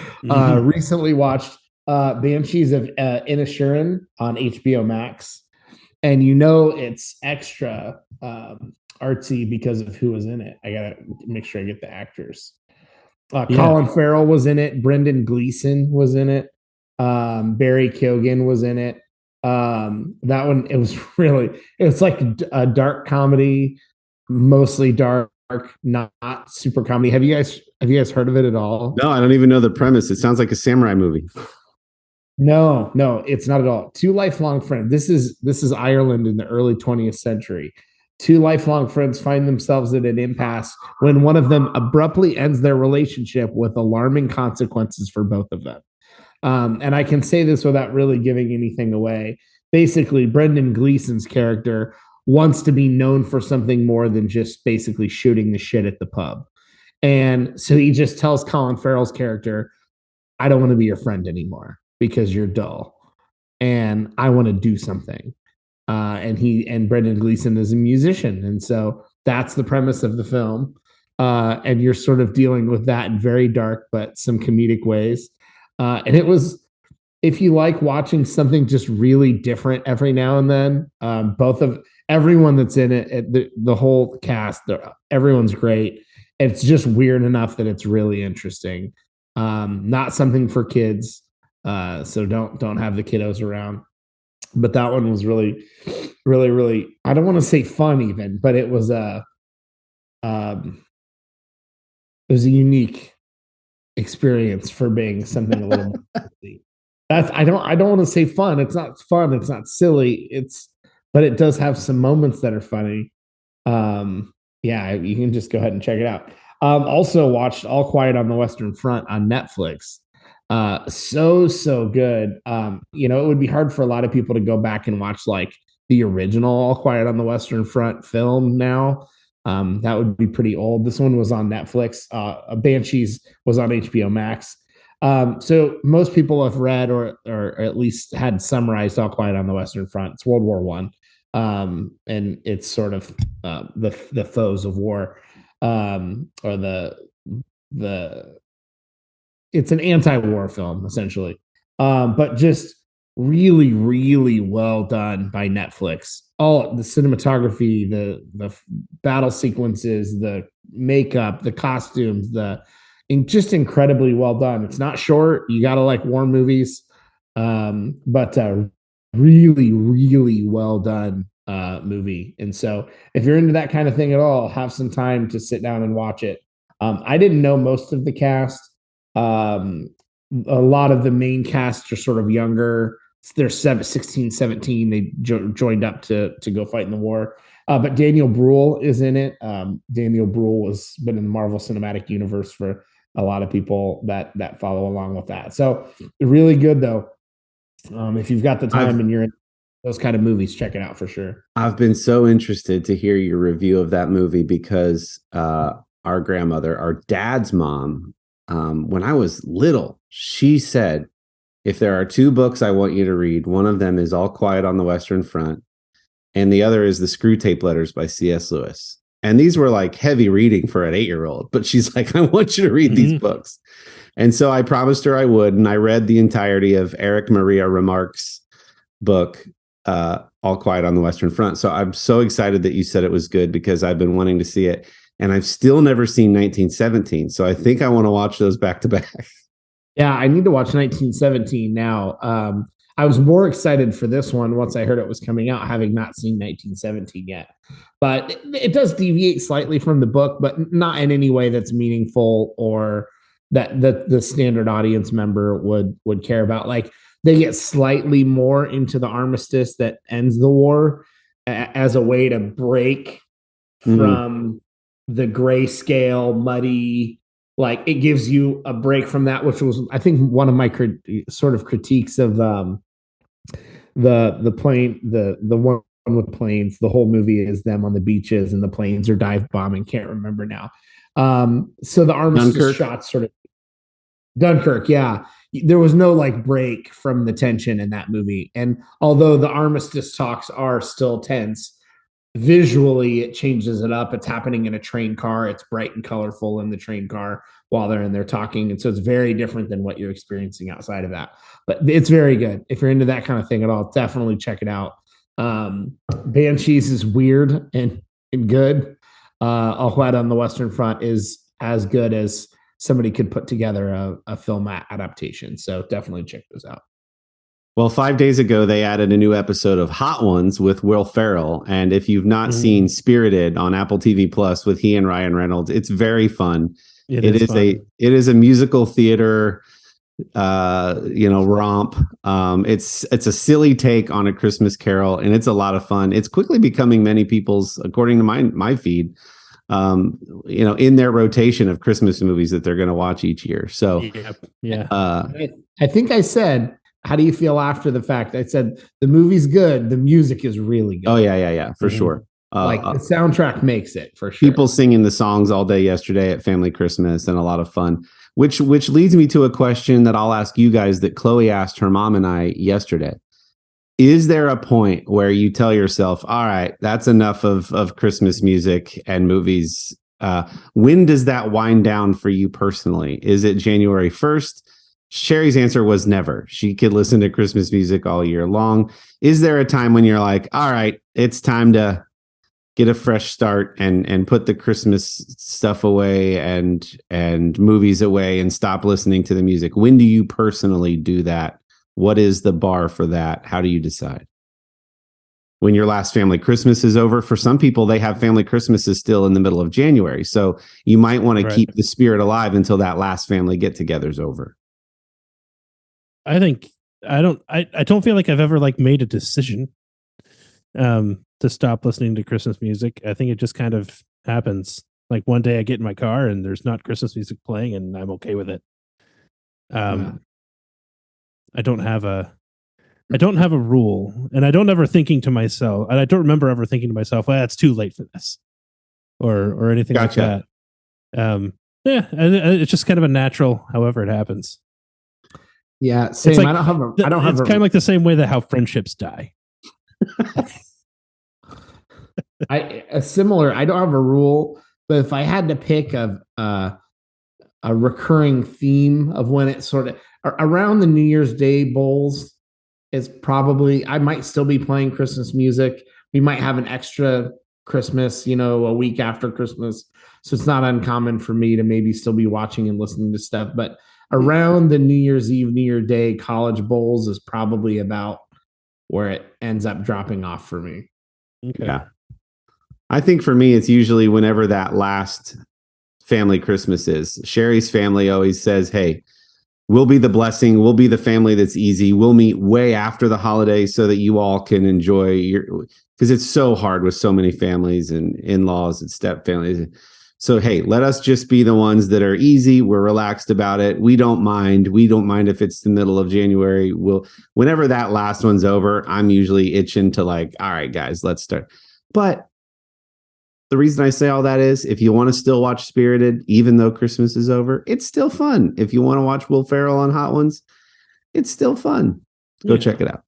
recently watched Banshees of Inisherin on HBO Max. And it's extra artsy because of who was in it. I got to make sure I get the actors. Colin Farrell was in it. Brendan Gleeson was in it. Barry Keoghan was in it. That one, it's like a dark comedy, mostly dark, not super comedy. Have you guys heard of it at all? No, I don't even know the premise. It sounds like a samurai movie. No, it's not at all. Two lifelong friends. This is Ireland in the early 20th century. Two lifelong friends find themselves at an impasse when one of them abruptly ends their relationship with alarming consequences for both of them. And I can say this without really giving anything away. Basically, Brendan Gleeson's character wants to be known for something more than just basically shooting the shit at the pub. And so he just tells Colin Farrell's character, I don't want to be your friend anymore because you're dull. And I want to do something. And Brendan Gleeson is a musician. And so that's the premise of the film. And you're sort of dealing with that in very dark, but some comedic ways. And it was, if you like watching something just really different every now and then, everyone that's in it, the whole cast, everyone's great. It's just weird enough that it's really interesting. Not something for kids. So don't have the kiddos around. But that one was really, really, really, I don't want to say fun even, but it was a unique experience for being something a little more silly. I don't want to say fun. It's not fun. It's not silly. But it does have some moments that are funny. You can just go ahead and check it out. Also watched All Quiet on the Western Front on Netflix. So good. It would be hard for a lot of people to go back and watch like the original All Quiet on the Western Front film now. That would be pretty old. This one was on Netflix. Banshees was on HBO Max. So most people have read or at least had summarized All Quiet on the Western Front. It's World War I. And it's sort of the foes of war, or the it's an anti-war film essentially, but just really, really well done by Netflix. All the cinematography, the battle sequences, the makeup, the costumes, just incredibly well done. It's not short. You got to like war movies, but really, really well done movie. And so, if you're into that kind of thing at all, have some time to sit down and watch it. I didn't know most of the cast. Um, a lot of the main cast are sort of younger. They're 16, 17. They joined up to go fight in the war. But Daniel Bruhl is in it. Daniel Bruhl has been in the Marvel Cinematic Universe for a lot of people that follow along with that. So really good though. If you've got the time and you're in those kind of movies, check it out for sure. I've been so interested to hear your review of that movie because our grandmother, our dad's mom, when I was little, she said, if there are two books I want you to read, one of them is All Quiet on the Western Front, and the other is The Screw Tape Letters by C.S. Lewis. And these were like heavy reading for an 8-year-old, but she's like, I want you to read these books. And so I promised her I would, and I read the entirety of Eric Maria Remarque's book, All Quiet on the Western Front. So I'm so excited that you said it was good because I've been wanting to see it, and I've still never seen 1917. So I think I want to watch those back to back. Yeah, I need to watch 1917 now. I was more excited for this one once I heard it was coming out, having not seen 1917 yet. But it does deviate slightly from the book, but not in any way that's meaningful or that the standard audience member would care about. Like they get slightly more into the armistice that ends the war as a way to break from the grayscale, muddy. Like it gives you a break from that, which was, I think, one of my sort of critiques of the plane, the one with planes. The whole movie is them on the beaches and the planes are dive bombing. Can't remember now. So the armistice shots sort of Dunkirk, yeah. There was no like break from the tension in that movie. And although the armistice talks are still tense, visually it changes it up. It's happening in a train car. It's bright and colorful in the train car while they're in there talking. And so it's very different than what you're experiencing outside of that. But it's very good. If you're into that kind of thing at all, definitely check it out. Banshees is weird and good. All Quiet on the Western Front is as good as somebody could put together a film adaptation. So definitely check those out. Well, 5 days ago, they added a new episode of Hot Ones with Will Ferrell. And if you've not seen Spirited on Apple TV Plus with he and Ryan Reynolds, it's very fun. It is a musical theater, romp. It's a silly take on A Christmas Carol, and it's a lot of fun. It's quickly becoming many people's, according to my feed, in their rotation of Christmas movies that they're going to watch each year. So, yeah. I think I said, how do you feel after the fact? I said, the movie's good. The music is really good. Oh, yeah, for sure. Like the soundtrack makes it for sure. People singing the songs all day yesterday at Family Christmas and a lot of fun, which leads me to a question that I'll ask you guys that Chloe asked her mom and I yesterday. Is there a point where you tell yourself, all right, that's enough of Christmas music and movies? When does that wind down for you personally? Is it January 1st? Sherry's answer was never. She could listen to Christmas music all year long. Is there a time when you're like, all right, it's time to get a fresh start and put the Christmas stuff away and movies away and stop listening to the music? When do you personally do that? What is the bar for that? How do you decide? When your last family Christmas is over? For some people, they have family Christmases still in the middle of January. So you might want to keep the spirit alive until that last family get-together is over. I think I don't feel like I've ever like made a decision to stop listening to Christmas music. I think it just kind of happens. Like one day I get in my car and there's not Christmas music playing and I'm okay with it. I don't have a rule, and I don't ever thinking to myself, and I don't remember ever thinking to myself, well, it's too late for this or anything like that. It's just kind of a natural, however it happens. Yeah, same. Like, I don't have. It's kind of like the same way that how friendships die. I don't have a rule, but if I had to pick a recurring theme of when it sort of around the New Year's Day bowls, is probably, I might still be playing Christmas music. We might have an extra Christmas, a week after Christmas. So it's not uncommon for me to maybe still be watching and listening to stuff. But around the New Year's Eve, New Year Day, college bowls is probably about where it ends up dropping off for me. Okay. Yeah. I think for me, it's usually whenever that last family Christmas is. Sherry's family always says, hey, we'll be the blessing. We'll be the family that's easy. We'll meet way after the holidays so that you all can enjoy because it's so hard with so many families and in-laws and step families. So, hey, let us just be the ones that are easy. We're relaxed about it. We don't mind. We don't mind if it's the middle of January. Whenever that last one's over, I'm usually itching to all right, guys, let's start. But the reason I say all that is if you want to still watch Spirited, even though Christmas is over, it's still fun. If you want to watch Will Ferrell on Hot Ones, it's still fun. Go check it out.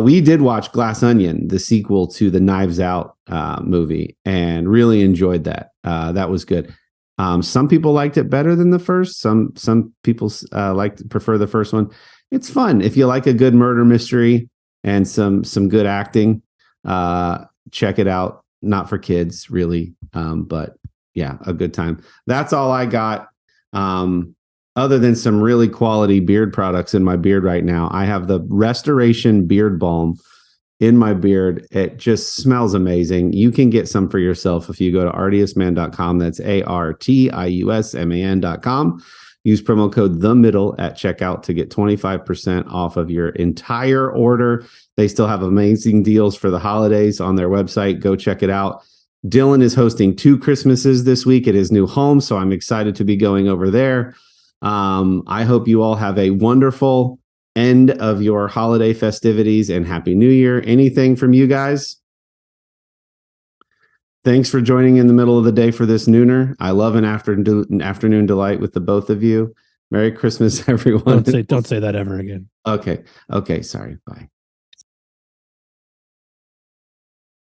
We did watch Glass Onion, the sequel to the Knives Out movie, and really enjoyed that. That was good. Some people liked it better than the first. Some people prefer the first one. It's fun. If you like a good murder mystery and some good acting, check it out. Not for kids, really. But yeah, a good time. That's all I got. Other than some really quality beard products in my beard right now. I have the Restoration Beard Balm in my beard. It just smells amazing. You can get some for yourself if you go to artiusman.com. That's ARTIUSMAN.com. Use promo code THEMIDDLE at checkout to get 25% off of your entire order. They still have amazing deals for the holidays on their website. Go check it out. Dylan is hosting 2 Christmases this week at his new home, so I'm excited to be going over there. I hope you all have a wonderful end of your holiday festivities and Happy New Year. Anything from you guys? Thanks for joining in the middle of the day for this nooner. I love an afternoon delight with the both of you. Merry Christmas, everyone. Don't say that ever again. Okay. Sorry. Bye.